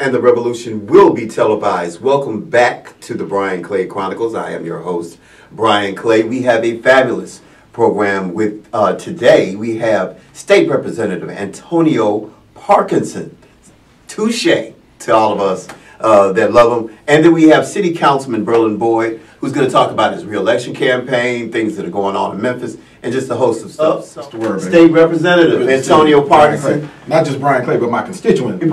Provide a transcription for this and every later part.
and the revolution will be televised. Welcome back to the Brian Clay Chronicles. I am your host, Brian Clay. We have a fabulous program with today. We have State Representative Antonio Parkinson. Touche to all of us that love him. And then we have City Councilman Berlin Boyd, who's going to talk about his re-election campaign, things that are going on in Memphis, and just a host of stuff. State Representative Antonio Parkinson. Not just Brian Clay, but my constituent.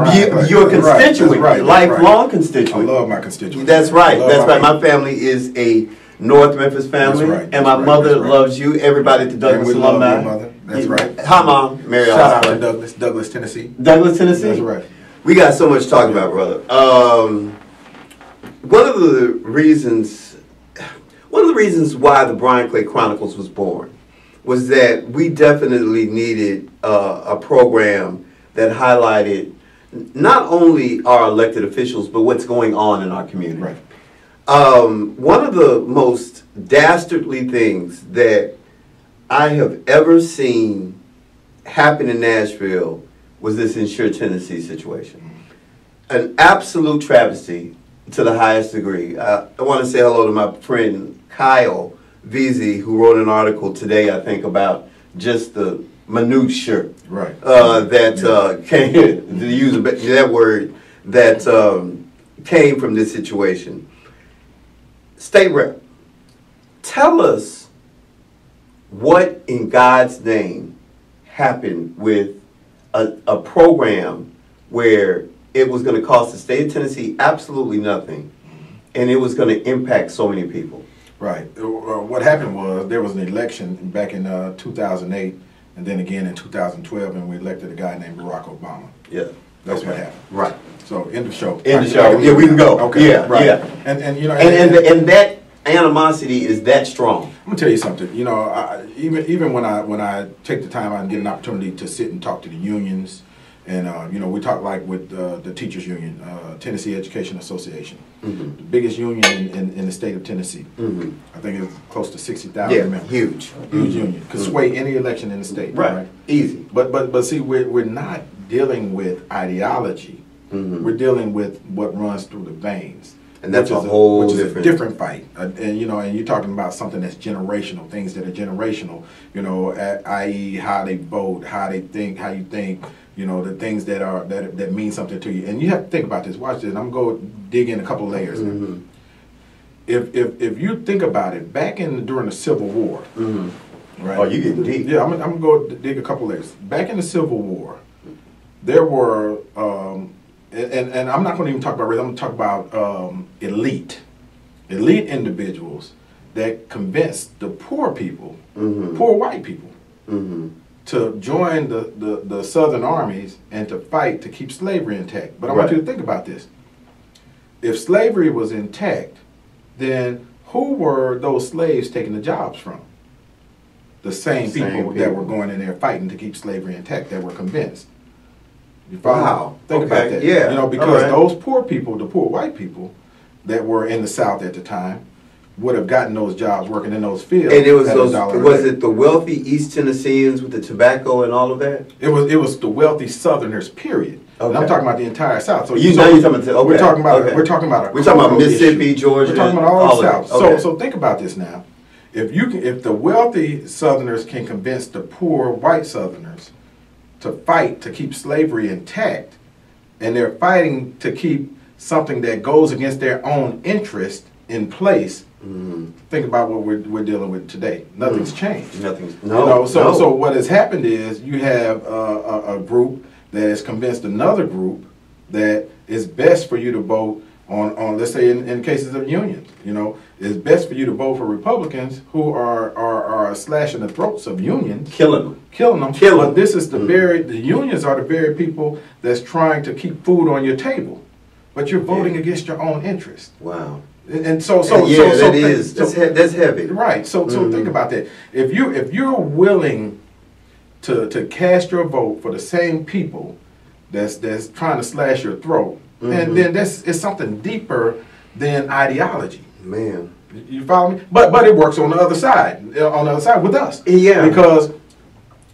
Your constituent, right, lifelong constituent. I love my constituent. That's right. That's right. My family is a North Memphis family, and my mother loves you. Everybody at the Douglas alumni. Love your mother. That's right. Hi, Mom. Mary. Shout out to Douglas, Tennessee. Douglas, Tennessee. That's right. We got so much to talk about, brother. One of the reasons why the Brian Clay Chronicles was born was that we definitely needed a program that highlighted not only our elected officials, but what's going on in our community. Right. One of the most dastardly things that I have ever seen happen in Nashville was this Insure Tennessee situation. An absolute travesty to the highest degree. I want to say hello to my friend Kyle Veazey, who wrote an article today, I think, about just the minutiae that came, to use that word, that came from this situation. State Rep, tell us what in God's name happened with a program where it was going to cost the state of Tennessee absolutely nothing, and it was going to impact so many people. Right. What happened was there was an election back in 2008, and then again in 2012, and we elected a guy named Barack Obama. Yeah. That's what happened. Right. So end of show. End of show. Yeah, we can go. Okay. Yeah. Right. Yeah. And you know, and that animosity is that strong. I'm gonna tell you something. You know, even when I take the time out and get an opportunity to sit and talk to the unions, and you know, we talk like with the teachers union, Tennessee Education Association, the biggest union in the state of Tennessee. I think it's close to 60,000 members. Huge union. Could sway any election in the state. Right. Easy. But see, we're not dealing with ideology. We're dealing with what runs through the veins. And that's a whole different fight. And you know, and you're talking about something that's generational, things that are generational, you know, i.e. how they vote, how they think, how you think, you know, the things that mean something to you. And you have to think about this. Watch this. I'm going to dig in a couple of layers. If you think about it, back during the Civil War, right? Oh, you getting deep. Yeah, I'm going to go dig a couple of layers. Back in the Civil War, there were and I'm not going to even talk about race. I'm going to talk about elite individuals that convinced the poor people, poor white people, to join the Southern armies and to fight to keep slavery intact. But I want you to think about this. If slavery was intact, then who were those slaves taking the jobs from? The same people that were going in there fighting to keep slavery intact, that were convinced. You follow? Wow. Think about that. Yeah. You know, because those poor people, the poor white people that were in the South at the time, would have gotten those jobs working in those fields. And it was was it the wealthy East Tennesseans with the tobacco and all of that? It was the wealthy Southerners, period. Okay. And I'm talking about the entire South. So you're talking about we're talking about Mississippi, issue. Georgia. We're talking about all the South. Okay. So think about this now. If the wealthy Southerners can convince the poor white Southerners to fight to keep slavery intact, and they're fighting to keep something that goes against their own interest in place. Think about what we're dealing with today. Nothing's changed. So what has happened is you have a group that has convinced another group that it's best for you to vote on let's say in cases of unions, you know, it's best for you to vote for Republicans who are slashing the throats of unions, killing them. But this is the unions are the very people that's trying to keep food on your table, but you're voting against your own interest. Wow. And that's heavy. Right. So think about that. If you're willing to cast your vote for the same people that's trying to slash your throat, and then it's something deeper than ideology. Man. You follow me? But it works on the other side. On the other side with us. Yeah. Because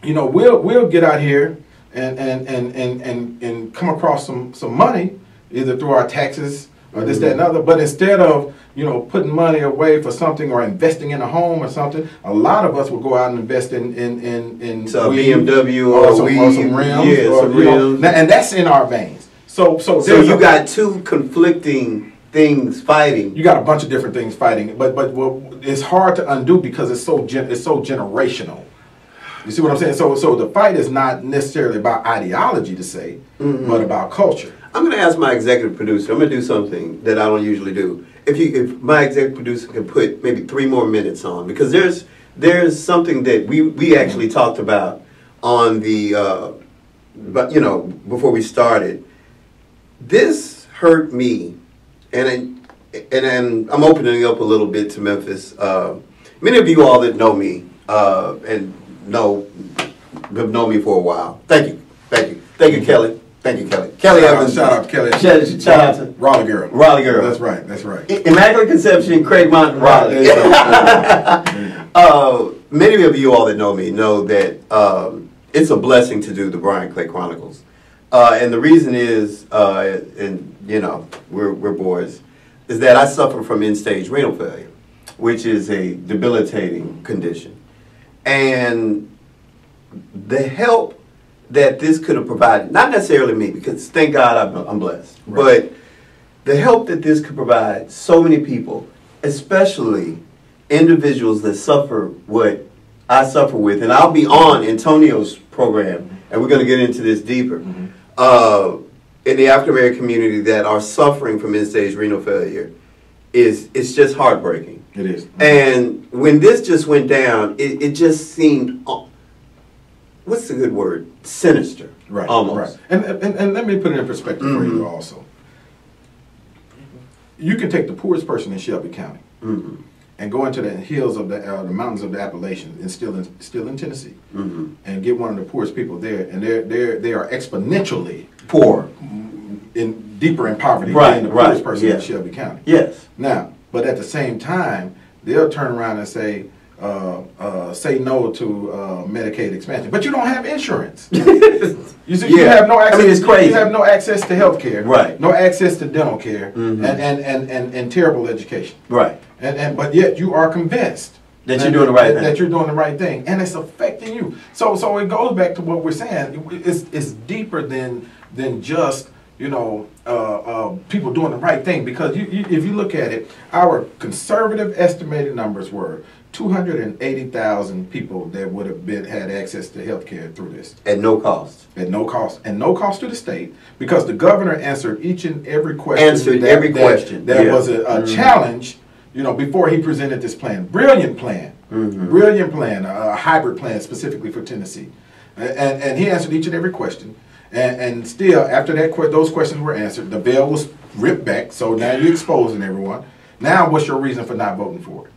you know, we'll get out here and come across some money either through our taxes or this, that, and other. But instead of, you know, putting money away for something or investing in a home or something, a lot of us will go out and invest in so BMW or some rims. Yeah, some rims. And that's in our veins. So you got two conflicting things fighting. You got a bunch of different things fighting, but it's hard to undo because it's so generational. You see what I'm saying? So the fight is not necessarily about ideology to say, but about culture. I'm going to ask my executive producer. I'm going to do something that I don't usually do. If my executive producer can put maybe 3 more minutes on, because there's something that we actually talked about on the but you know, before we started. This hurt me, and I'm opening up a little bit to Memphis. Many of you all that know me and have known me for a while. Thank you, Kelly. Thank you, Kelly. Kelly Evans. Shout out to Kelly. Shout out to Raleigh girl. Raleigh girl. That's right. Immaculate Conception, Craig Mountain, Raleigh. Many of you all that know me know that it's a blessing to do the Brian Clay Chronicles. And the reason is, and you know, we're boys, is that I suffer from end-stage renal failure, which is a debilitating condition. And the help that this could have provided, not necessarily me, because thank God I'm blessed, but the help that this could provide so many people, especially individuals that suffer what I suffer with, and I'll be on Antonio's program, and we're going to get into this deeper, in the African American community that are suffering from end-stage renal failure, it's just heartbreaking. It is. And when this just went down, it just seemed, what's the good word? Sinister. Right. Almost. Right. And let me put it in perspective for you also. You can take the poorest person in Shelby County and go into the hills of the mountains of the Appalachians and still in Tennessee and get one of the poorest people there, and they are exponentially poor, deeper in poverty than the poorest person in Shelby County. Yes. Now, but at the same time, they'll turn around and say no to Medicaid expansion, but you don't have insurance. You see, you have no access. I mean, it's crazy. You have no access to health care, right? No access to dental care, and terrible education, right? But yet you are convinced that you're doing the right thing. That you're doing the right thing, and it's affecting you. So it goes back to what we're saying. It's deeper than just, you know, people doing the right thing, because if you look at it, our conservative estimated numbers were 280,000 people that would have had access to health care through this. At no cost. At no cost. And no cost to the state, because the governor answered each and every question. That was a challenge, you know, before he presented this plan. Brilliant plan. Brilliant plan, a hybrid plan specifically for Tennessee. And he answered each and every question. And still, after those questions were answered, the veil was ripped back. So now you're exposing everyone. Now, what's your reason for not voting for it?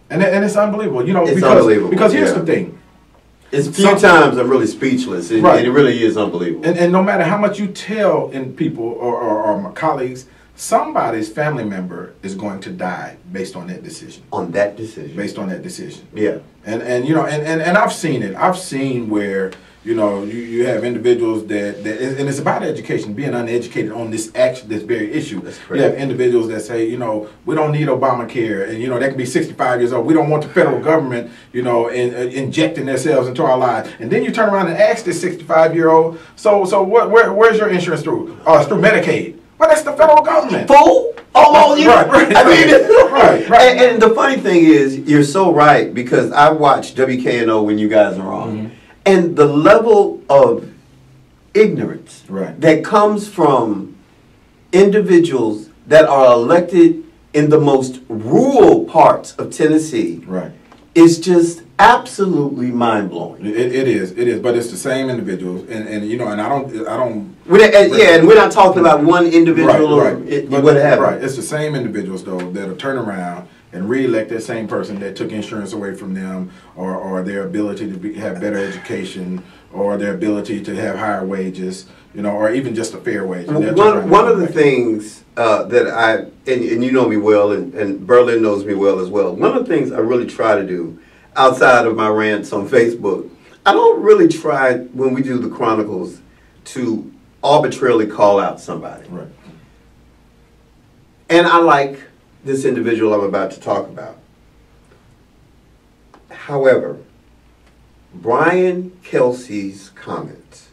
And it's unbelievable, you know. It's unbelievable. Because here's the thing. It's a few times I'm really speechless, and it really is unbelievable. And no matter how much you tell in people or my colleagues, somebody's family member is going to die based on that decision. On that decision. Based on that decision. Yeah. And you know, and I've seen it. I've seen where, you know, you have individuals that and it's about education, being uneducated on this very issue. That's you have individuals that say, you know, we don't need Obamacare, and you know, they can be 65 years old. We don't want the federal government, you know, injecting themselves into our lives. And then you turn around and ask this 65-year-old, so where's your insurance through? Through Medicaid. Well, that's the federal government. Fool! Almost. Right. I mean, right. And the funny thing is, you're so right, because I watched WKNO when you guys are on. And the level of ignorance that comes from individuals that are elected in the most rural parts of Tennessee is just absolutely mind-blowing. It is, but it's the same individuals, and you know, and I don't. And we're not talking about one individual or whatever. Right, it's the same individuals though that'll turn around and re-elect that same person that took insurance away from them, or their ability to have better education, or their ability to have higher wages, you know, or even just a fair wage. One of the things that and you know me well, and Berlin knows me well as well, one of the things I really try to do, outside of my rants on Facebook, I don't really try, when we do the Chronicles, to arbitrarily call out somebody. Right. And I like this individual I'm about to talk about. However, Brian Kelsey's comments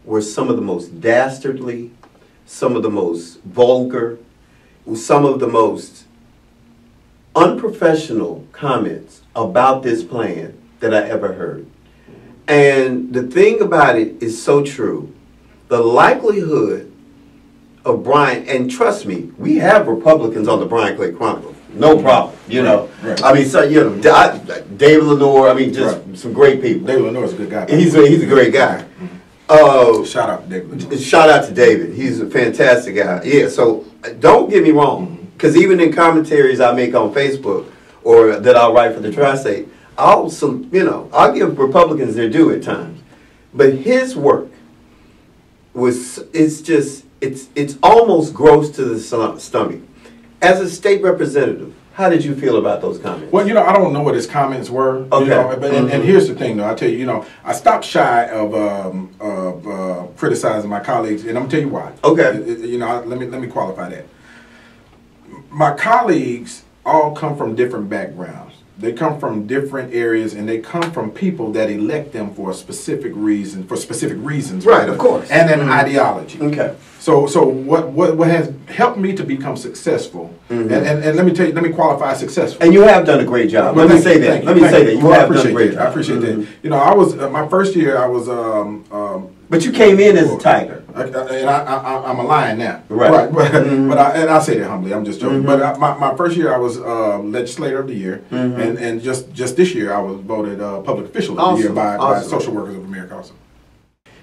were some of the most dastardly, some of the most vulgar, some of the most unprofessional comments about this plan that I ever heard. And the thing about it is so true. The likelihood of Brian, and trust me, we have Republicans on the Brian Clay Chronicles. No problem, you know. Right. I mean, so you know, David Lenore. I mean, just some great people. David Lenore is a good guy. He's a great guy. Shout out to David Lenore. Shout out to David. He's a fantastic guy. Yeah. So don't get me wrong, because even in commentaries I make on Facebook or that I'll write for the Tri-State, I'll give Republicans their due at times, but his work it's almost gross to the stomach. As a state representative, how did you feel about those comments? Well, I don't know what his comments were. Okay. And here's the thing, though. I tell you, I stopped shy of criticizing my colleagues, and I'm gonna tell you why. Okay. Let me qualify that. My colleagues all come from different backgrounds. They come from different areas, and they come from people that elect them for a specific reason, for specific reasons. Right, of course. And an ideology. Okay. So what has helped me to become successful, and let me qualify successful. And you have done a great job. Let me say that. You have done a great job. I appreciate that. I was my first year. I was. But you came in as a tiger. And I'm a lion now. Right. But I say that humbly. I'm just joking. But my first year I was legislator of the year, and just this year I was voted public official of the year by Social Workers of America also.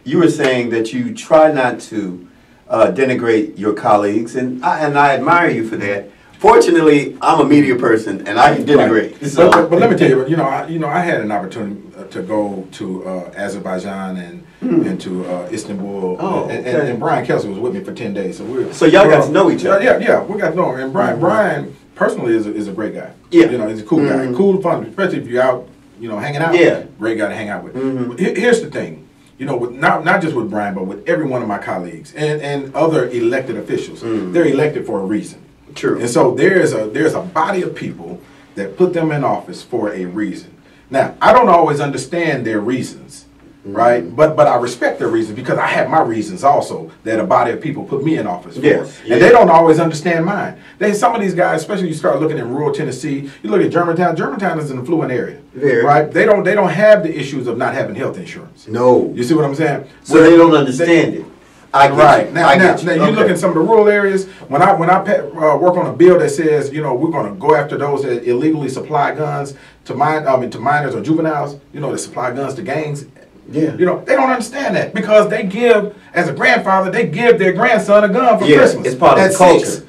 You were saying that you try not to denigrate your colleagues, and I admire you for that. Fortunately, I'm a media person, and I can denigrate. Right. So. But let me tell you, I had an opportunity to go to Azerbaijan and to Istanbul, and Brian Kelsey was with me for 10 days. So y'all got to know each other. Yeah, we got to know him. And Brian personally is a great guy. Yeah, he's a cool guy, cool, fun, especially if you're out, hanging out. Yeah, great guy to hang out with. Here's the thing. With not just with Brian, but with every one of my colleagues and other elected officials, they're elected for a reason. True. And so there's a body of people that put them in office for a reason. Now, I don't always understand their reasons, right? But I respect their reasons because I have my reasons also that a body of people put me in office for. Yes. And they don't always understand mine. Some of these guys, especially you start looking in rural Tennessee, you look at Germantown. Germantown is an affluent area, right? They don't have the issues of not having health insurance. No. You see what I'm saying? So they don't understand it. Now you look in some of the rural areas. When I work on a bill that says we're going to go after those that illegally supply guns to minors or juveniles, that supply guns to gangs. Yeah. They don't understand that because they give, as a grandfather, they give their grandson a gun for Christmas. It's part of the culture.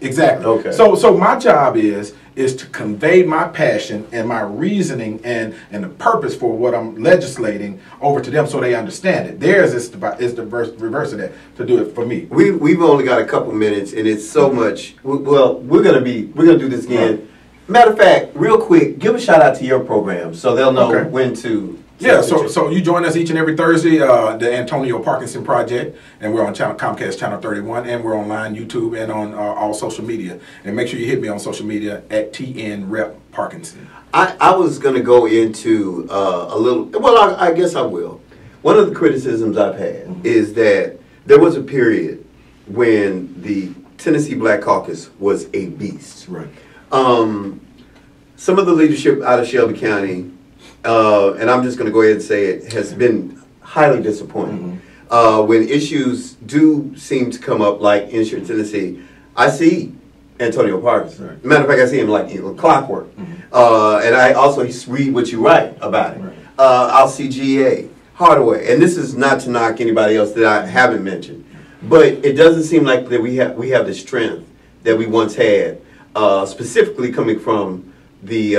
Exactly. Okay. So my job is to convey my passion and my reasoning and the purpose for what I'm legislating over to them so they understand it. Theirs is the reverse of that, to do it for me. We've only got a couple minutes, and it's so much. Well, we're gonna do this again. Right. Matter of fact, real quick, give a shout out to your program so they'll know when to. Yeah, so you join us each and every Thursday, the Antonio Parkinson Project, and we're on Comcast Channel 31, and we're online, YouTube, and on all social media. And make sure you hit me on social media at TN Parkinson. I was going to go into a little, well, I guess I will. One of the criticisms I've had is that there was a period when the Tennessee Black Caucus was a beast. Right. Some of the leadership out of Shelby County, and I'm just going to go ahead and say it, has been highly disappointing. When issues do seem to come up, like Insure Tennessee, I see Antonio Parkinson. Right. Matter of fact, I see him like clockwork. And I also read what you write about it. Right. I'll see GA, Hardaway, and this is not to knock anybody else that I haven't mentioned, but it doesn't seem like that we have the strength that we once had, specifically coming from the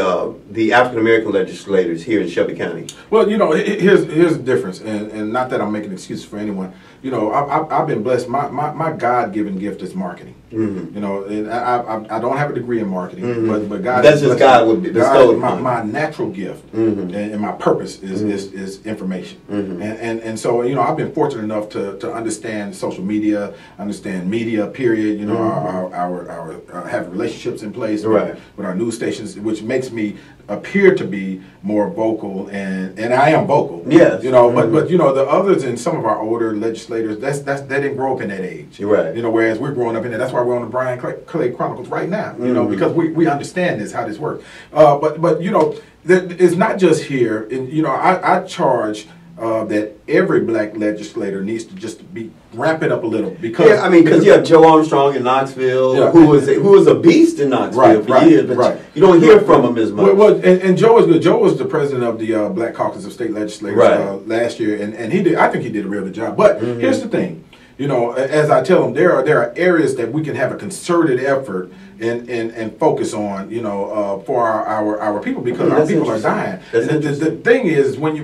African American legislators here in Shelby County. Well, here's the difference, and not that I'm making excuses for anyone. you know, I've been blessed. My God-given gift is marketing. You know, and I don't have a degree in marketing, but God. That's just God would bestow my natural gift and my purpose is information. And so, you know, I've been fortunate enough to understand social media, understand media. Period. You know, our have relationships in place with our news stations, which makes me appear to be more vocal, and I am vocal. Yes. You know, but you know, the others and some of our older legislators, they didn't grow up in that age. Right. You know, whereas we're growing up in it. That's why we're on the Brian Clay Chronicles right now. You know, because we understand how this works. But you know, it's not just here. And you know, I charge that every black legislator needs to just ramp it up a little, because I mean, because you have Joe Armstrong in Knoxville, who was a beast in Knoxville for years, but you don't hear from him as much. Well, and Joe is good. Joe was the president of the Black Caucus of State Legislators last year, and he did. I think he did a real good job. But here's the thing. You know, as I tell them, there are areas that we can have a concerted effort and focus on, you know, for our people, because our people are dying. The thing is, when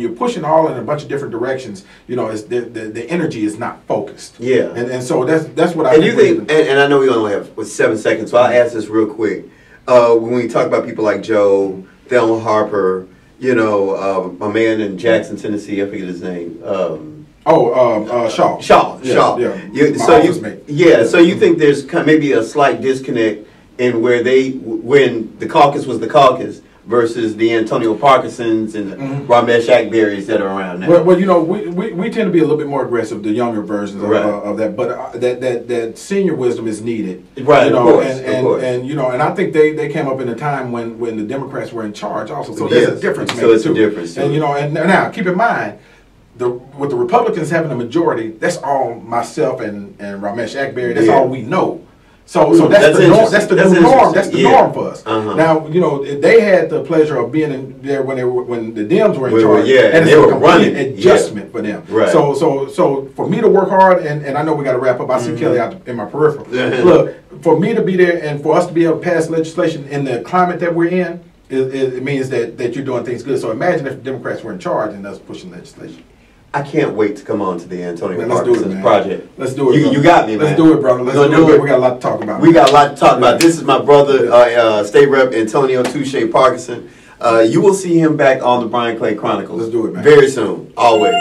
you're pushing all in a bunch of different directions, you know, it's the energy is not focused. Yeah. And so that's what I think. And I know we only have 7 seconds, so I'll ask this real quick. When we talk about people like Joe, Thelma Harper, you know, my man in Jackson, Tennessee, I forget his name. Shaw. Shaw. Yeah. So you think there's maybe a slight disconnect in when the caucus was the caucus versus the Antonio Parkinsons and the Ramesh Akberries that are around now? Well, you know, we tend to be a little bit more aggressive, the younger versions of that, but that senior wisdom is needed. Right, you know, of course. And you know, and I think they came up in a time when the Democrats were in charge also. So there's a difference. So it's a difference. And you know, and now keep in mind, with the Republicans having a majority, that's all myself and Ramesh Akberry. That's all we know. So that's the norm. That's the new norm. That's the norm for us. Now, you know, they had the pleasure of being in there when the Dems were in charge, and it's a complete adjustment for them. Right. So for me to work hard, and I know we got to wrap up. I see Kelly out in my peripheral. Look, for me to be there and for us to be able to pass legislation in the climate that we're in, it means that you're doing things good. So imagine if the Democrats were in charge and us pushing legislation. I can't wait to come on to the Antonio Parkinson's project. Let's do it. You got me, man. Let's do it, brother. Let's do it. We got a lot to talk about. We got a lot to talk about. This is my brother, State Rep Antonio Touche Parkinson. You will see him back on the Brian Clay Chronicles. Let's do it, man. Very soon. Always.